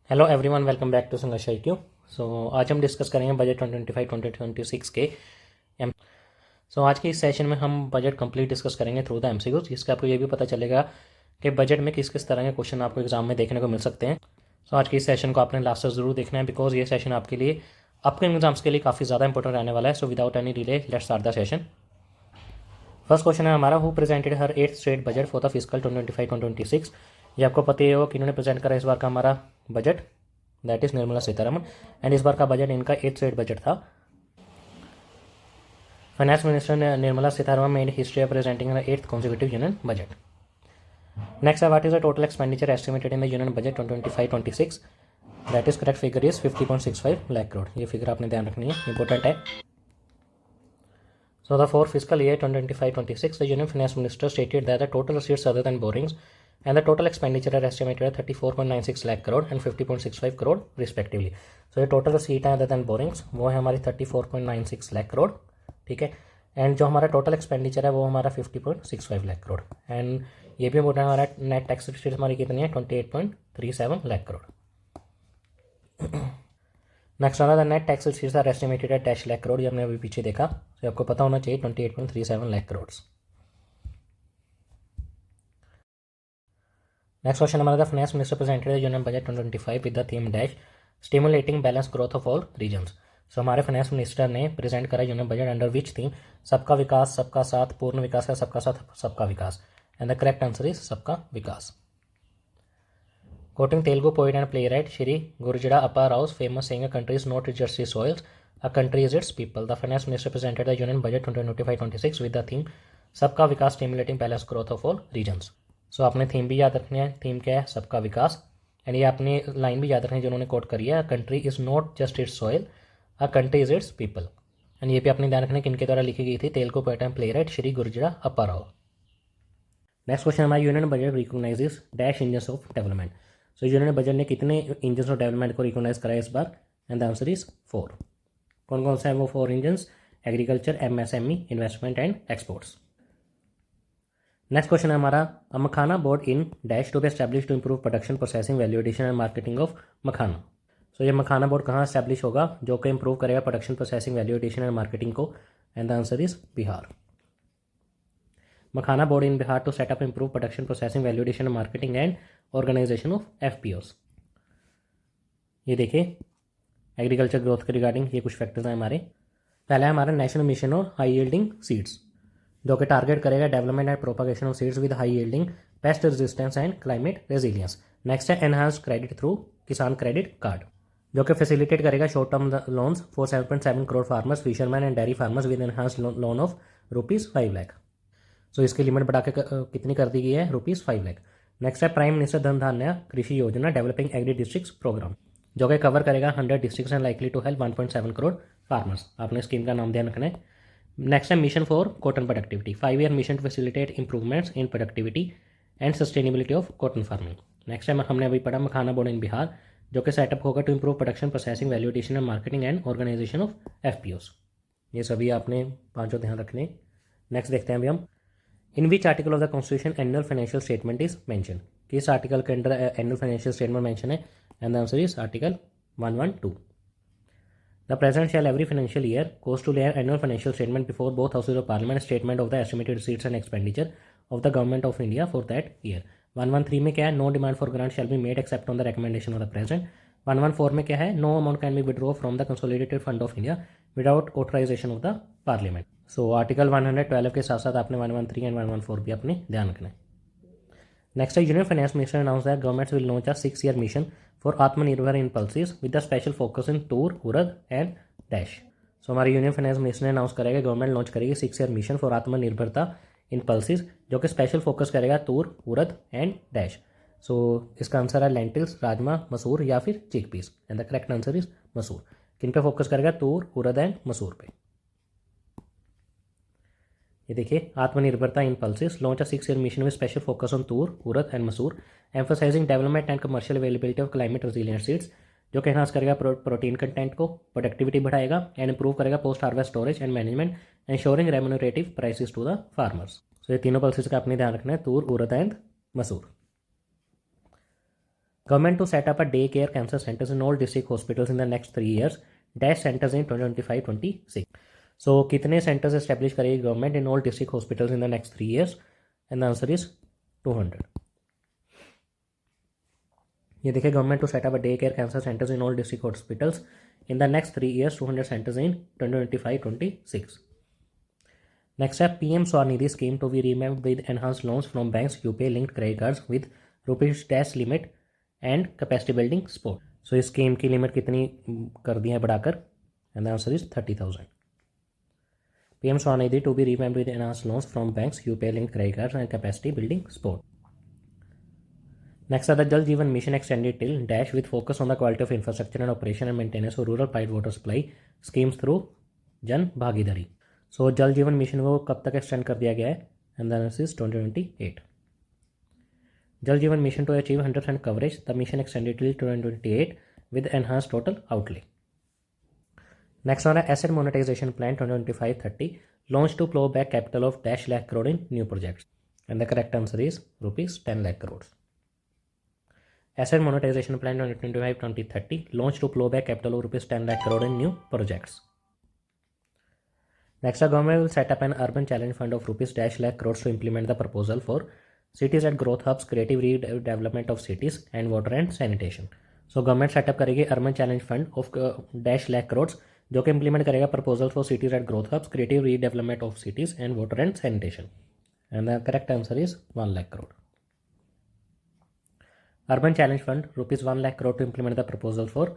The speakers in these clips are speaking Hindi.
Hello everyone, welcome back to Sangharsh IQ। आज हम डिस्कस करेंगे बजट 2025-2026 के एम। आज के इस सेशन में हम बजट कंप्लीट डिस्कस करेंगे थ्रू द MCQs, जिसका आपको ये भी पता चलेगा कि बजट में किस किस तरह के क्वेश्चन आपको एग्जाम में देखने को मिल सकते हैं। आज के इस सेशन को आपने लास्ट तक जरूर देखना है, बिकॉज ये सेशन आपके लिए अपकमिंग एग्जाम्स के लिए काफ़ी ज़्यादा इंपॉर्टेंट रहने वाला है। So without any delay let's start the session. First question है हमारा, who presented her 8th state budget for the physical 2025-2026। ये आपको पता ही होगा कि इन्होंने प्रेजेंट करा इस बार का हमारा budget, that is Nirmala Sitharaman. And इस बार का बजट इनका 8th स्टेट बजट था। Finance minister Nirmala Sitharaman made history of presenting 8th consecutive union budget. Next है, what is the total expenditure estimated in the union budget 2025-26। That is correct figure is 50.65 lakh crore. ये फिगर आपने ध्यान रखनी है, इंपॉर्टेंट है। So the for fiscal year 2025-26, the Union Finance Minister stated that the total receipts other than borrowings and the total expenditure are estimated at 34.96 lakh crore and 50.65 crore respectively. So ये total receipt है other than borrowings वो है हमारी 34.96 लाख करोड़, ठीक है। एंड जो हमारा टोटल एक्सपेंडिचर है वो हमारा 50.65 लाख करोड़। एंड ये भी इम्पोर्टेंट, हमारा नेट टैक्स रिसीट हमारी कितनी है 28.37 लाख करोड़। नेक्स्ट वाला, the net tax receipts are estimated at dash lakh crore. ये हमने अभी पीछे देखा, तो आपको पता होना चाहिए 28.37 लाख करोड़। नेक्स्ट क्वेश्चन हमारा, the finance minister presented the union budget 2025 with the theme dash stimulating balance growth of all regions. So हमारे फाइनेंस मिनिस्टर ने प्रेजेंट करा union budget under which theme सबका विकास सबका साथ, पूर्ण विकास है सबका साथ सबका विकास। And the correct answer is सबका विकास। Quoting Telugu poet and playwright Shri Gurjada Appa Rao's famous saying, "A country is not just its soils, a country is its people." The finance minister presented the Union Budget 2025-26 with the theme "सबका विकास stimulating balanced growth of all regions." So आपने थीम भी याद रखनी है, थीम क्या है सबका विकास। एंड ये आपने लाइन भी याद रखनी है जो उन्होंने कोट करी है, "A country is not just its soil, a country is its people." And ये भी अपने ध्यान रखने किनके द्वारा लिखी गई थी, Telugu poet and playwright Shri Gurajada Appa Rao. Next question हमारा, union budget recognises dash engines of development. So union budget ने कितने इंजन्स ऑफ डेवलपमेंट को रिकॉग्नाइज कराया इस बार, एंड द आंसर इज 4। कौन कौन सा है वो 4 engines? Agriculture, MSME, investment and exports. Next question है हमारा, a makhana board in dash to be establish to improve production, processing, value addition and marketing of मखाना। सो ये मखाना बोर्ड कहाँ एस्टैब्लिश होगा जो कि इंप्रूव करेगा production, processing, value addition and marketing को, and the answer is Bihar. Makhana board in Bihar to set up improve production, processing, value addition and marketing and organisation of FPOs। ये देखिए एग्रीकल्चर ग्रोथ के रिगार्डिंग ये कुछ फैक्टर्स हैं हमारे। पहला है हमारा नेशनल मिशन और हाई यील्डिंग सीड्स, जो कि टारगेट करेगा development and propagation of seeds with high yielding, pest resistance and climate resilience. Next है enhance credit through Kisan credit card, जो कि फैसिलिटेट करेगा short term loans for 7.7 crore farmers, fisherman and dairy farmers with enhance loan of ₹5 lakh. सो इसकी लिमिट बढ़ा के कितनी कर दी गई है, ₹5 लाख। नेक्स्ट है प्राइम मिनिस्टर धन धान्य कृषि योजना डेवलपिंग एग्री डिस्ट्रिक्ट्स प्रोग्राम, जो कि कवर करेगा 100 districts and likely to help 1.7 crore farmers. आपने स्कीम का नाम ध्यान रखना है। नेक्स्ट है mission for cotton productivity, 5-year mission to facilitate improvements in productivity and sustainability of cotton farming. Next है हमने अभी पढ़ा मखाना बोर्ड इन बिहार, जो कि सेटअप होगा to improve production, processing, value addition and marketing and organisation of FPOs। ये सभी आपने पाँचों ध्यान रखने। नेक्स्ट देखते हैं अभी हम, in which article of the constitution annual financial statement is mention. किस आर्टिकल के अंदर एनुअल फाइनेंशियल स्टेटमेंट मेंशन है, and the answer is article 112। The president shall every financial year goes to layer annual financial statement before both houses of parliament, statement of the estimated receipts and expenditure of the government of India for that year. 113 में क्या है, no demand for grant shell be made except on the recommendation of the president. 114 में क्या है, no amount can be withdraw from the consolidated fund of India without authorisation of the parliament. So article 112 के साथ साथ आपने 113 एंड 114 भी अपने ध्यान रखना है। नेक्स्ट है, union finance minister announce that government will launch a 6-year mission for आत्मनिर्भर in pulses with the special focus in toor, urad and dash. So हमारे यूनियन फाइनेंस मिनिस्टर ने अनाउंस करेगा गवर्नमेंट लॉन्च करेगी 6-year मिशन फॉर आत्मनिर्भरता इन पल्सेस, जो कि स्पेशल फोकस करेगा तूर, उड़द एंड डैश। सो इसका आंसर है लेंटिल्स, राजमा, मसूर या फिर chickpeas, and the correct answer is मसूर। किन पे फोकस करेगा, तूर, उड़द एंड मसूर पे। ये देखिए आत्मनिर्भरता in pulses launch a 6-year mission में special focus on toor, urad and masoor, emphasizing development and commercial availability of climate resilient seeds, जो कि एनहांस करेगा प्रोटीन कंटेंट को, प्रोडक्टिविटी बढ़ाएगा एंड इंप्रूव करेगा post harvest storage and management, ensuring remunerative prices to the farmers. So ये तीनों पल्सेस का अपने ध्यान रखना है, toor, urad and masoor. Government to set up a day care cancer centers in all district hospitals in the next 3 years. Dash centers in 2025-26. So कितने centers establish करेगी government in all district hospitals in the next 3 years? And the answer is 200. ये देखिए, government to set up a day care cancer centers in all district hospitals in the next 3 years, 200 centers in 2025-26. Next है PM Swanidhi scheme to be revamped with enhanced loans from banks, UPI linked credit cards with rupees dash limit and capacity building support. So इस स्कीम की लिमिट कितनी कर दी है बढ़ाकर? And the answer is 30,000. PM Swanidhi to be revamped with enhanced loans from banks, UPI linked credit cards and capacity building support. Next are the Jal Jeevan Mission extended till dash with focus on the quality of infrastructure and operation and maintenance of rural piped water supply schemes through Jan Bhagidari. So जल जीवन मिशन को कब तक एक्सटेंड कर दिया गया है? And the answer is 2028. Jal Jeevan Mission to achieve 100% coverage, the mission extended till 2028 with enhanced total outlay. Next on asset monetization plan 2025-30, launched to plow back capital of dash lakh crore in new projects. And the correct answer is rupees 10 lakh crores. Asset monetization plan 2025-30, launched to plow back capital of rupees 10 lakh crore in new projects. Next, the government will set up an urban challenge fund of rupees dash lakh crores to implement the proposal for cities at growth hubs, creative redevelopment of cities and water and sanitation. So government setup करेगी urban challenge fund of dash lakh crores जो कि implement करेगा proposal for cities at growth hubs, creative redevelopment of cities and water and sanitation. And the correct answer is 1 lakh crore. Urban challenge fund rupees 1 lakh crore to implement the proposal for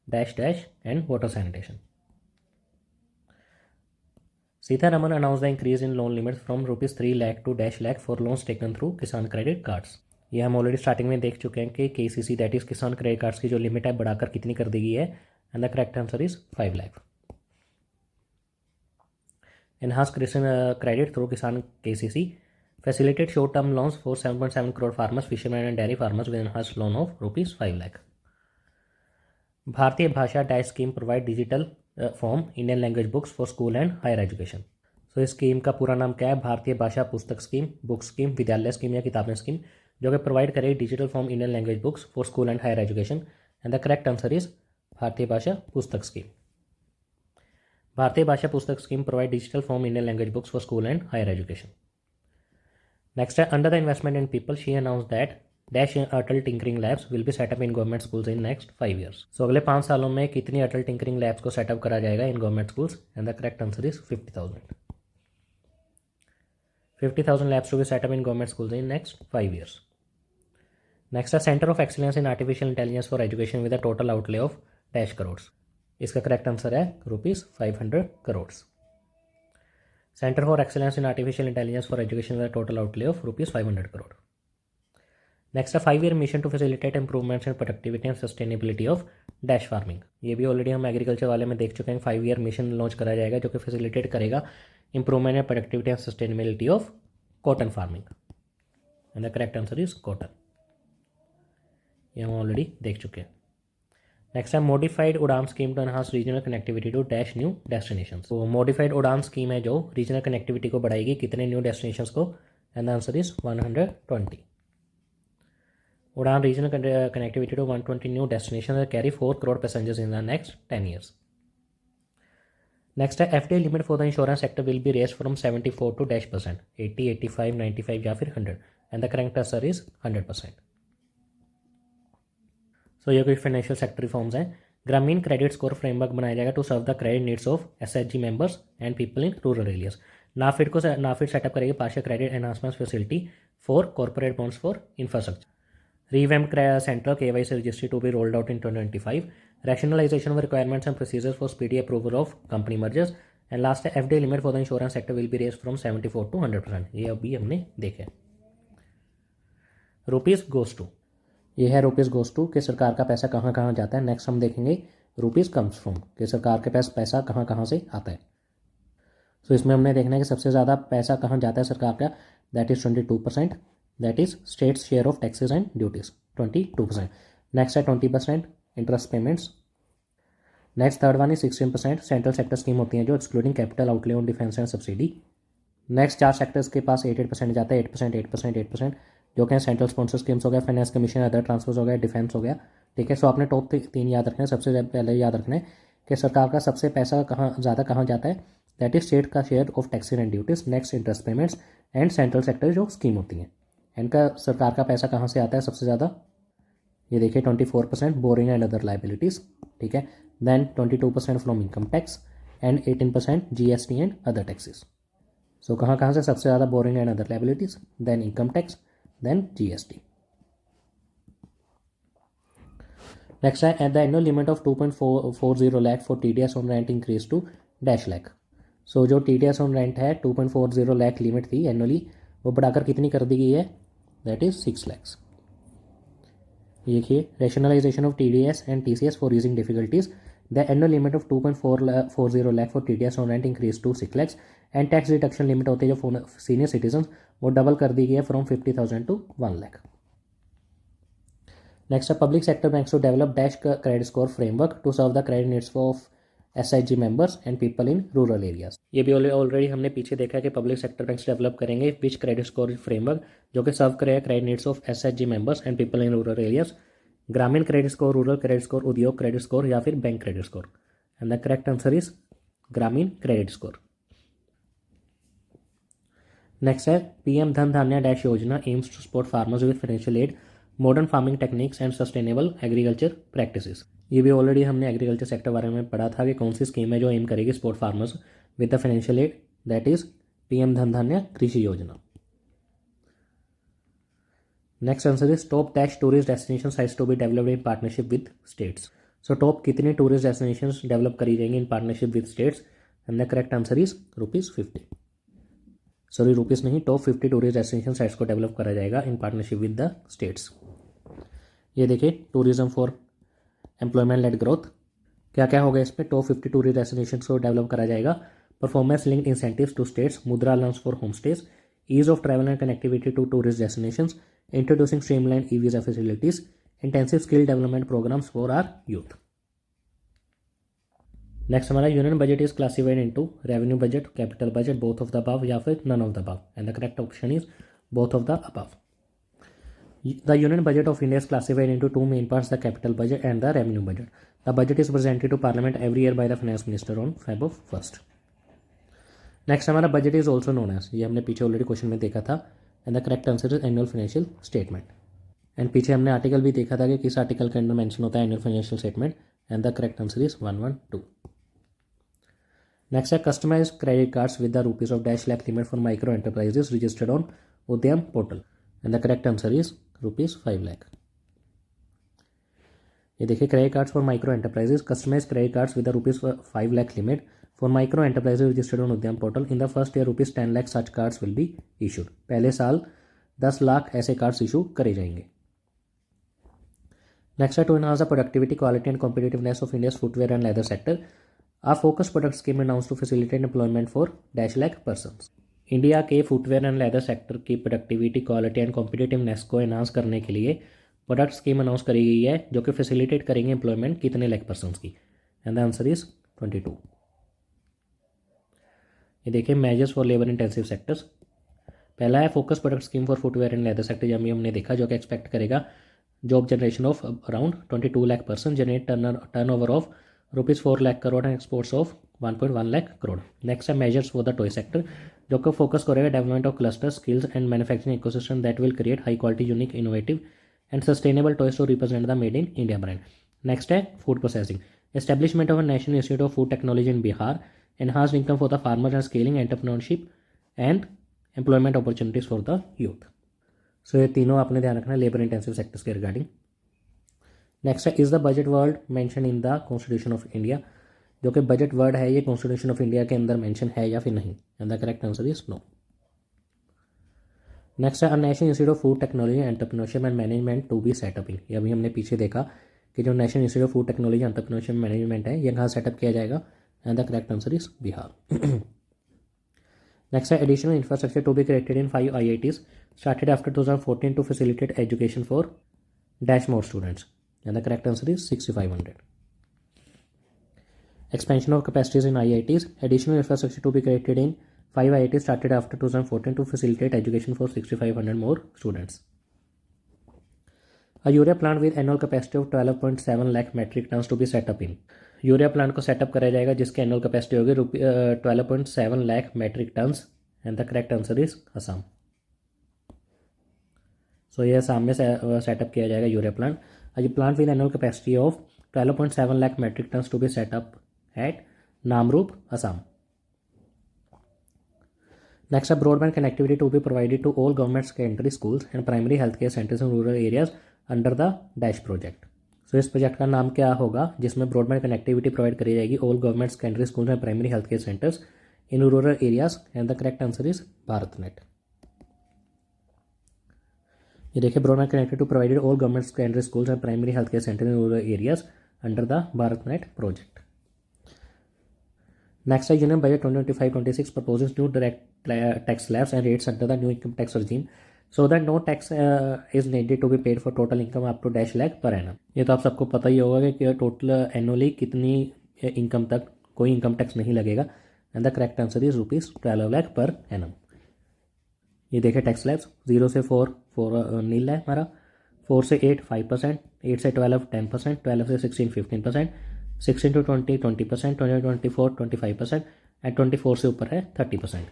dash and water sanitation. Sitharaman announced the increase in loan limits from rupees 3 lakh to dash lakh for loans taken through किसान क्रेडिट कार्ड्स. ये हम ऑलरेडी स्टार्टिंग में देख चुके हैं कि KCC दैट इज़ किसान क्रेडिट कार्ड्स की जो लिमिट है बढ़ाकर कितनी कर दी गई है. And the correct answer is 5 lakh. Enhanced credit through Kisan KCC facilitate short-term loans for 7.7 crore farmers, fishermen and dairy farmers with enhanced loan of rupees 5 lakh. Bharatiya Bhasha Dash scheme provide digital form Indian language books for school and higher education. So इस स्कीम का पूरा नाम क्या है? Bharatiya Bhasha Pustak scheme, book scheme, Vidyalaya scheme या किताबें स्कीम, जो कि प्रोवाइड करेगी digital form Indian language books for school and higher education. And the correct answer is Bharatiya Bhasha Pustak scheme. Bharatiya Bhasha Pustak scheme provide digital form Indian language books for school and higher education. Next है under the investment in people she announce that dash Atal tinkering labs will be setup in government schools in next 5 years. सो अगले 5 सालों में कितनी अटल टिंकरिंग लैब्स को सेटअप करा जाएगा in government schools? And the correct answer is 50,000. 50,000 labs to be set up in government schools in next 5 years. Next, a Center of Excellence in Artificial Intelligence for Education with a total outlay of dash crores. इसका करेक्ट आंसर है rupees 500 crores. Center for Excellence in Artificial Intelligence for Education with a total outlay of rupees 500 crore. Next, a 5-year mission to facilitate improvements in productivity and sustainability of dash farming. ये भी ऑलरेडी हम एग्रीकल्चर वाले में देख चुके हैं. 5-year मिशन लॉन्च करा जाएगा जो कि फैसिलिटेट करेगा improvement in productivity and sustainability of cotton farming. And the correct answer is cotton. ये हम ऑलरेडी देख चुके हैं. नेक्स्ट है modified Udan scheme to enhance regional connectivity to dash new destinations. तो मॉडिफाइड उड़ान स्कीम है जो रीजनल कनेक्टिविटी को बढ़ाएगी कितने न्यू डेस्टिनेशंस को? And the answer is 120. Udan regional connectivity to 120 new destinations carry 4 crore passengers in the next 10 years. Next है FDI limit for the insurance sector will be raise from 74 to %, 80, 85, 95 या फिर 100. And the correct answer is 100%. सो ये कुछ फाइनेंशियल सेक्टर रिफॉर्म्स हैं. ग्रामीण क्रेडिट स्कोर फ्रेमवर्क बनाया जाएगा to serve the credit needs of SHG members and people in rural areas. NaBFID set up करेगी partial credit enhancement facility for corporate bonds for infrastructure. Revamped Central KYC registry to be rolled out in 2025. Rationalization of requirements and procedures for speedy approval of company mergers. And last है FDI limit for the insurance sector will be raised from 74 to 100%. ये अभी हमने देखे. रुपीज़ गोज टू, ये है रुपीज़ गोज टू कि सरकार का पैसा कहाँ कहाँ जाता है. नेक्स्ट हम देखेंगे रुपीज़ कम्स फ्रॉम कि सरकार के पास पैसा कहाँ कहाँ से आता है. सो इसमें हमने देखना है कि सबसे ज़्यादा पैसा कहाँ जाता है सरकार का. That is 22%. That is state's share of taxes and duties 22%. Next है 20% interest payments. Next third one is 16% central sector scheme होती हैं जो excluding capital outlay on defence and subsidy. Next 4 sectors के पास 8% जाता है. 8%. जो कि सेंट्रल स्पॉन्सर स्कीम्स हो गया, फाइनेंस कमीशन, अदर ट्रांसफर्स हो गया, डिफेंस हो गया। ठीक है, सो आपने टॉप 3 याद रखना है। सबसे पहले याद रखना है कि सरकार का सबसे पैसा कहाँ जाता है, दैट इज स्टेट का share of taxes and duties, next interest payments and central sector जो स्कीम होती हैं, इनका सरकार का पैसा कहाँ से आता है सबसे ज़्यादा, ये देखिए 24% बोरिंग एंड अदर लाइबिलिटीज़। ठीक है, then 22% from income tax and 18% GST and other taxes. So कहाँ से सबसे ज़्यादा borrowing and other liabilities, then income tax, then GST। Next है at the annual limit of 2.40 lakh for TDS on rent increase to dash lakh. So जो TDS ऑन रेंट है 2.40 लाख लिमिट थी एनुअली, वो बढ़ाकर कितनी कर दी गई है, दैट इज 6 लैक्स। देखिए rationalisation of TDS and TCS for using difficulties, the annual limit of 2.40 lakh for TDS on rent increase to 6 lakhs and tax deduction limit होती है जो सीनियर सिटीजन, वो डबल कर दी गई है फ्रॉम 50,000 टू 1 लाख। नेक्स्ट है public sector banks to develop dash credit score framework to serve the credit needs of SIG members and people in rural areas. ये भी ऑलरेडी हमने पीछे देखा है कि पब्लिक सेक्टर बैंक्स डेवलप करेंगे विच क्रेडिट स्कोर फ्रेमवर्क, जो कि सर्व करेगा credit needs of SIG members and people in rural areas. Grameen credit score, rural credit score, Udyog credit score या फिर bank credit score, and the correct answer is Grameen credit score. Next है PM Dhan Dhaanya dash Yojana aims to support farmers with financial aid, modern farming techniques and sustainable agriculture practices. ये भी ऑलरेडी हमने एग्रीकल्चर सेक्टर बारे में पढ़ा था कि कौन सी स्कीम है जो एम करेगी support farmers with the financial aid, that is PM Dhan Dhanya Krishi Yojana. Next answer is top dash tourist destination sites to be developed in partnership with states. So top कितनी टूरिस्ट डेस्टिनेशन डेवलप करी जाएंगी in partnership with states, and the correct answer is ₹50। Sorry rupees नहीं, टॉप 50 टूरिस्ट डेस्टिनेशन साइट्स को डेवलप करा जाएगा in partnership with the states. ये देखिए tourism for employment led growth, क्या क्या होगा इसमें, टॉप 50 टूरिस्ट डेस्टिनेशन को डेवलप करा जाएगा, performance linked incentives to states, Mudra allowance for home stage, ease of travel and connectivity to tourist destinations, introducing streamline e-visa facilities, intensive skill development programs for our youth. Next हमारा union budget is classified into revenue budget, capital budget, both of the above या फिर none of the above, and the correct option is both of the above. The Union Budget of India is classified into two main parts, the capital budget and the revenue budget. The budget is presented to Parliament every year by the Finance Minister on Feb 1st. Next हमारा budget is also known as, ये हमने पीछे ऑलरेडी क्वेश्चन में देखा था, and the correct answer is annual financial statement. And पीछे हमने आर्टिकल भी देखा था कि किस आर्टिकल के अंदर मेंशन होता है annual financial statement, and the correct answer is 112. Next है customize credit cards with the rupees of dash lakh limit for micro enterprises registered on Udyam portal, and the correct answer is ₹5 lakh. ये देखिए credit cards for micro enterprises, customize credit cards with the ₹5 lakh limit for micro enterprises registered on Udyam portal, in the first year ₹10 lakh such cards will be issued. पहले साल 10 लाख ऐसे कार्ड्स इशू करे जाएंगे। नेक्स्ट है to enhance the productivity, quality and competitiveness of India's footwear and leather sector, a focus product scheme announce to facilitate employment for dash lakh persons. India के फुटवेयर एंड लेदर सेक्टर की प्रोडक्टिविटी, क्वालिटी एंड कॉम्पिटिटिवनेस को एनहांस करने के लिए प्रोडक्ट स्कीम अनाउंस करी गई है जो कि फैसिलिटेट करेंगे एम्प्लॉयमेंट कितने लाख पर्सन्स की, एंड द आंसर इज 22। ये देखिए measures for labour intensive sectors, पहला है focus product scheme for footwear and leather sector, जब हमने देखा जो कि एक्सपेक्ट करेगा job generation of around 22 lakh person, generate turnover of ₹4 lakh crore and exports of 1.1 lakh crore. Next है measures for the toy sector, जो कि फोकस करेगा development of cluster skills and manufacturing ecosystem that will create high quality unique innovative and sustainable toys to represent the made in India brand. Next है food processing, establishment of a national institute of food technology in Bihar, enhanced income for the farmers and scaling entrepreneurship and employment opportunities for the youth. So ये तीनों आपने ध्यान रखना लेबर इंटेंसिव सेक्टर्स के रिगार्डिंग। नेक्स्ट है is the budget word mention in the constitution of India, जो कि बजट वर्ड है ये कॉन्स्टिट्यूशन ऑफ इंडिया के अंदर मेंशन है या फिर नहीं, and the correct answer is no. Next है national institute of food technology entrepreneurship and management to be setup in, ये अभी हमने पीछे देखा कि जो national institute of food technology entrepreneurship management है ये कहाँ सेटअप किया जाएगा, and the correct answer is Bihar. Next है additional infrastructure to be created in 5 IITs started after 2014 to facilitate education for dash more students, and the correct answer is 6500। Expansion of capacities in IITs, additional infrastructure to be created in 5 IITs started after 2014 to facilitate education for 6,500 more students. A urea plant with annual capacity of 12.7 lakh metric tons to be setup in. Urea plant को सेटअप कराया जाएगा जिसकी एनुअल कैपेसिटी होगी 12.7 lakh metric tons and the correct answer is Assam. So ये असम में सेटअप किया जाएगा urea plant. A plant with annual capacity of 12.7 lakh metric tons to be setup at Namrup, Assam. Next, a broadband connectivity to be provided to all government secondary schools and primary healthcare centers in rural areas under the dash project. So इस प्रोजेक्ट का नाम क्या होगा जिसमें ब्रॉडबैंड कनेक्टिविटी प्रोवाइड करी जाएगी all government secondary school and primary health care centres in rural areas and the correct answer is Bharat net. ये देखिए broadband connectivity to provided all government secondary schools and primary health care centre in rural areas under the Bharat net project. Next, the Union Budget 2025-26 proposes new direct tax slabs and rates under the new income tax regime, so that no tax is needed to be paid for total income up to dash lakh per annum। ये तो आप सबको पता ही होगा कि टोटल एनुअली कितनी इनकम तक कोई इनकम टैक्स नहीं लगेगा and the correct answer is ₹12 lakh per annum. ये देखें टैक्स स्लैब्स 0 से 4 नील है हमारा, 4 से 8 5%, 8 से 12 10%, 12 से 16 15%, 16 to 20 20%, 20 to 24 25% एंड 24 से ऊपर है 30%।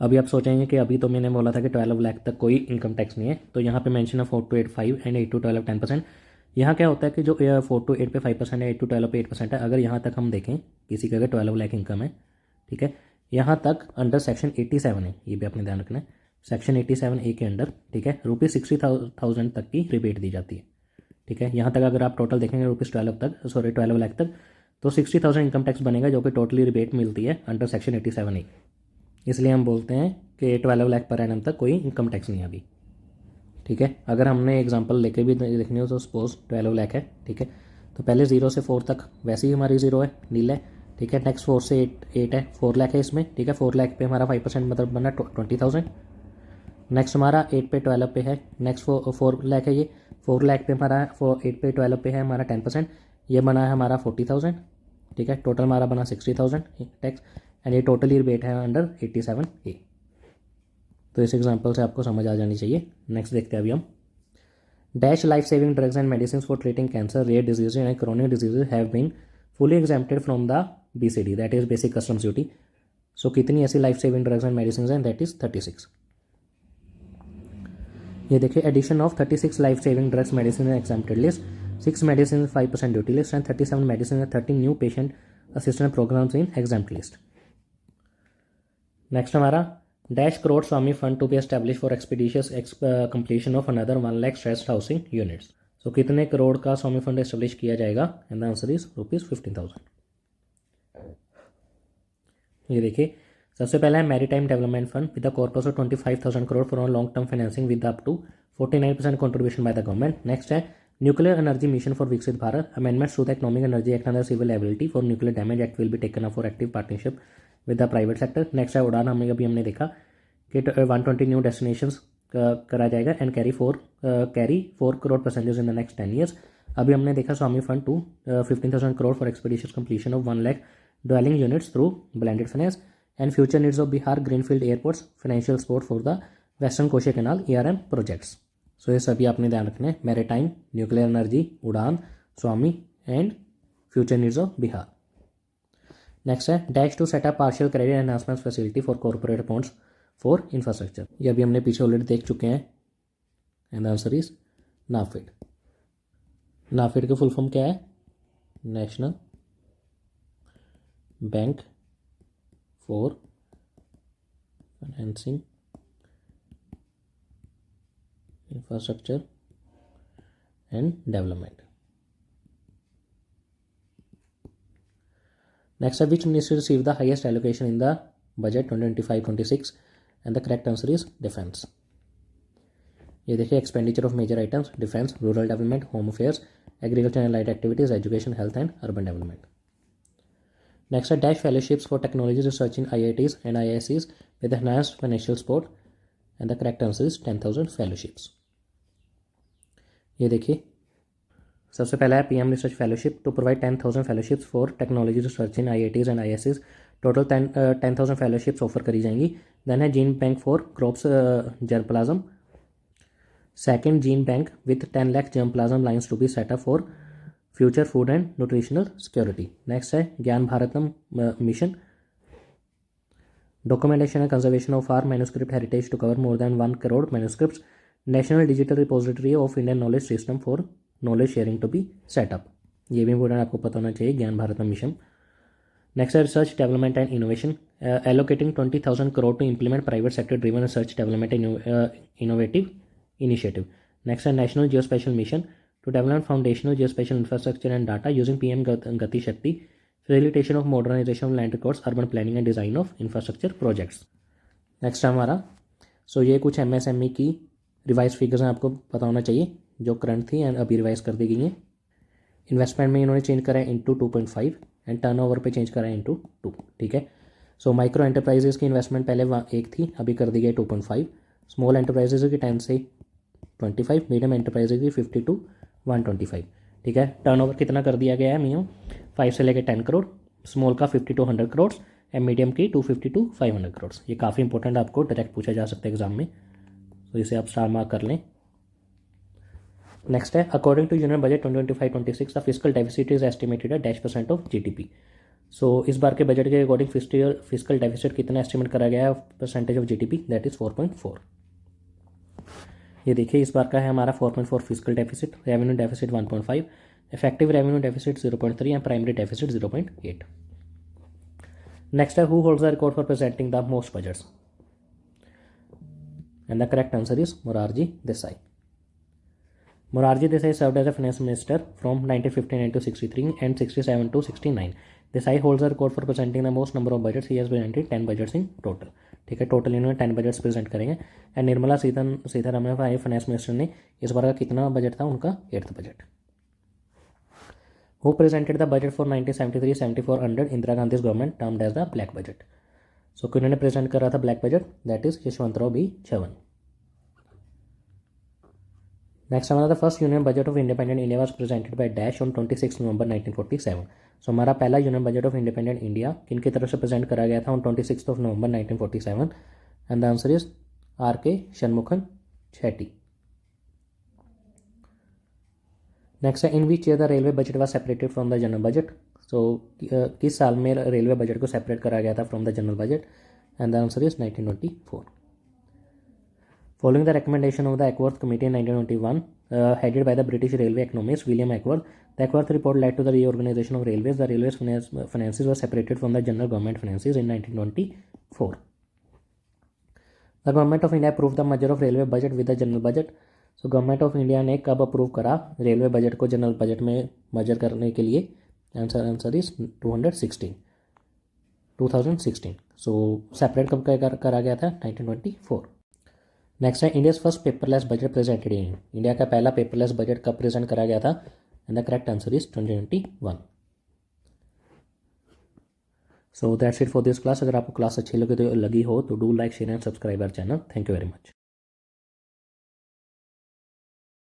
अभी आप सोचेंगे कि अभी तो मैंने बोला था कि 12 लाख तक कोई इनकम टैक्स नहीं है, तो यहाँ पे मेंशन है 4 to 8 5 एंड 8 to 12 10%। यहाँ क्या होता है कि जो 4 to 8 पे 5% है, 8 to 12 पे 8% है, अगर यहाँ तक हम देखें किसी का अगर 12 लाख इनकम है, ठीक है, यहाँ तक अंडर सेक्शन 87 है, ये भी अपने ध्यान रखना है, सेक्शन 87A के अंडर, ठीक है, ₹60,000 तक की रिबेट दी जाती है, ठीक है। यहाँ तक अगर आप टोटल देखेंगे ₹12 लाख तक, तो 60,000 इनकम टैक्स बनेगा जो कि टोटली रिबेट मिलती है अंडर सेक्शन 87A। इसलिए हम बोलते हैं कि 12 लाख पर एनम तक कोई इनकम टैक्स नहीं है अभी, ठीक है। अगर हमने एग्जांपल लेके भी देखनी हो तो सपोज 12 लाख है, ठीक है, तो पहले 0 से 4 तक वैसे ही हमारी 0 है, नील है, ठीक है। नेक्स्ट 4 से 8 है, 4 लाख है इसमें, ठीक है। 4 लाख पे हमारा 5% मतलब बना 20,000। नेक्स्ट हमारा 8 पे 12 पे है, नेक्स्ट 4 लाख है, ये 4 लाख पे हमारा 8 पे 12 पे है हमारा 10%, ये बना है हमारा 40,000, ठीक है। टोटल हमारा बना 60,000 टैक्स एंड ये टोटली रिबेट है अंडर 87A। तो इस एग्जांपल से आपको समझ आ जानी चाहिए। नेक्स्ट देखते हैं अभी हम। Dash life saving drugs and medicine for treating cancer, rare disease and chronic diseases have been fully exempted from the BCD, that is basic customs duty. So कितनी ऐसी life saving drugs and medicine हैं, दैट इज 36। ये देखिए addition of 36 life saving drugs medicine exempted list, 6 medicine 5% duty list and 37 medicine and 13 new patient assistant programs in exempt list. Next हमारा dash crore Swamih fund to be establish for expeditious completion of another 1 lakh stressed housing units. So कितने करोड़ का स्वामी फंड एस्टैब्लिश किया जाएगा एंड द आंसर इज ₹15,000। ये देखिए सबसे पहला है maritime development fund with the corpus of 25,000 crore for long term financing with up to 49% contribution by the government. Next है nuclear energy mission for Viksit Bharat, amendments to the economic energy act under civil liability for nuclear damage act will be taken up for active partnership with the private sector. Next है उड़ान, हमने देखा कि 120 न्यू डेस्टिनेशंस करा जाएगा and carry 4 crore passengers in the next 10 years. अभी हमने देखा Swamih fund to 15,000 crore for expeditious completion of 1 lakh dwelling units through blended finance and future needs of Bihar greenfield airports, financial support for the western Koshi canal ERM projects। सो ये सभी आपने ध्यान रखना है, maritime, nuclear energy, Udan, Swamih and future needs of Bihar. Next है dash to set up partial credit enhancement facility for corporate bonds for infrastructure. ये अभी हमने पीछे ऑलरेडी देख चुके हैं and answer is NaBFID. NaBFID का फुल फॉर्म क्या है? National bank for financing infrastructure and development. Next है which ministry receive the highest allocation in the budget 2025-26 and the correct answer is defence. ये देखिए expenditure of major items, defence, rural development, home affairs, agriculture and light activities, education, health and urban development. Next are dash fellowships for technology research in IITs and IIScs with enhanced financial support and the correct answer is 10,000 fellowships। ये देखिए सबसे पहला है PM research fellowship to provide 10,000 fellowships for technology research in IITs and IIScs, total 10,000 fellowships offer करी जाएंगी। देन है gene bank for crops germplasm, Second, gene bank with 10 lakh germplasm lines to be set up for future food and nutritional security. Next है ज्ञान Bharatam mission, documentation and conservation of our manuscript heritage to cover more than 1 crore manuscripts. National digital repository of Indian knowledge system for knowledge sharing to be set up. ये भी इंपॉर्टेंट आपको पता होना चाहिए, ज्ञान भारतम मिशन. नेक्स्ट है research development and innovation, allocating 20,000 crore to implement private sector driven research development and innovative initiative. Next है national geospatial mission to develop foundational geospatial infrastructure and data using PM Gati Shakti, facilitation of modernization of land records, urban planning and design of infrastructure projects. Next है हमारा, सो ये कुछ MSME की रिवाइज फिगर्स हैं, आपको पता होना चाहिए, जो करंट थी एंड अभी रिवाइज कर दी गई हैं. इन्वेस्टमेंट में इन्होंने चेंज करा है इंटू 2.5 एंड टर्नओवर पे चेंज करा है इंटू 2. ठीक है. सो माइक्रो एंटरप्राइजेस की इन्वेस्टमेंट पहले 1 थी, अभी कर दी गई 2.5. स्मॉल एंटरप्राइजेस की 10 से 25, मीडियम एंटरप्राइजेस की 50 to 125. ठीक है. टर्नओवर कितना कर दिया गया है मिनिमम 5 से लेकर 10 करोड़, स्मॉल का 50 to 100 करोड़ एंड मीडियम की 250 to 500 करोड़. ये काफ़ी इंपॉर्टेंट, आपको डायरेक्ट पूछा जा सकता है एग्जाम में, तो इसे आप स्टार मार्क कर लें. नेक्स्ट है according to union budget 2025-26 the physical deficit is estimated at -% ऑफ GDP. सो इस बार के बजट के अकॉर्डिंग फिजिकल डेफिसिट कितना एस्टिमेट करा गया है percentage of GDP, that is 4.4. ये देखिए इस बार का है हमारा 4.4 physical deficit, revenue deficit 1.5, effective revenue deficit 0.3 and primary deficit 0.8. Next है who holds the record for presenting the most budgets, and the correct answer is Morarji Desai. Morarji Desai served as a finance minister from 1959 to 63 and 67 to 69. Desai holds the record for presenting the most number of budgets. He has presented 10 budgets in total. ठीक है, टोटल इन्होंने 10 बजट्स प्रेजेंट करेंगे. And Nirmala Sitharaman finance minister ने इस बार का कितना बजट था उनका, 8th budget. Who presented the budget for 1973-74 under Indira Gandhi government termed as the black budget. So किन्होंने प्रेजेंट करा था black budget, that is Yashwantrao B Chavan. Next हमारा the first union budget of independent India was presented by dash on 26 November 1947. So हमारा पहला union budget of independent India किन की तरफ से प्रेजेंट करा गया था on 26 November 1947, and the answer is R.K. Shanmukham Chetty. Next है in which year the railway budget was separated from the general budget. So किस साल में रेलवे बजट को सेपरेट करा गया था from the general budget, and the answer is 1924. Following the recommendation of the Ackworth Committee in 1921, headed by the British railway economist William Ackworth, the Ackworth report led to the reorganization of railways. The railways finances were separated from the general government finances in 1924. The government of India approved the merger of railway budget with the general budget. So government of India ने कब अप्रूव करा रेलवे बजट को जनरल बजट में मर्जर करने के लिए, आंसर इज 2016. सो सेपरेट कब करा गया था, 1924. नेक्स्ट है India's first paperless budget presented in. India का पहला पेपरलेस बजट कब प्रेजेंट करा गया था, and the correct answer is 2021. So that's it for this class. अगर आपको क्लास अच्छी लगी हो तो do like share and subscribe our channel. Thank you very much.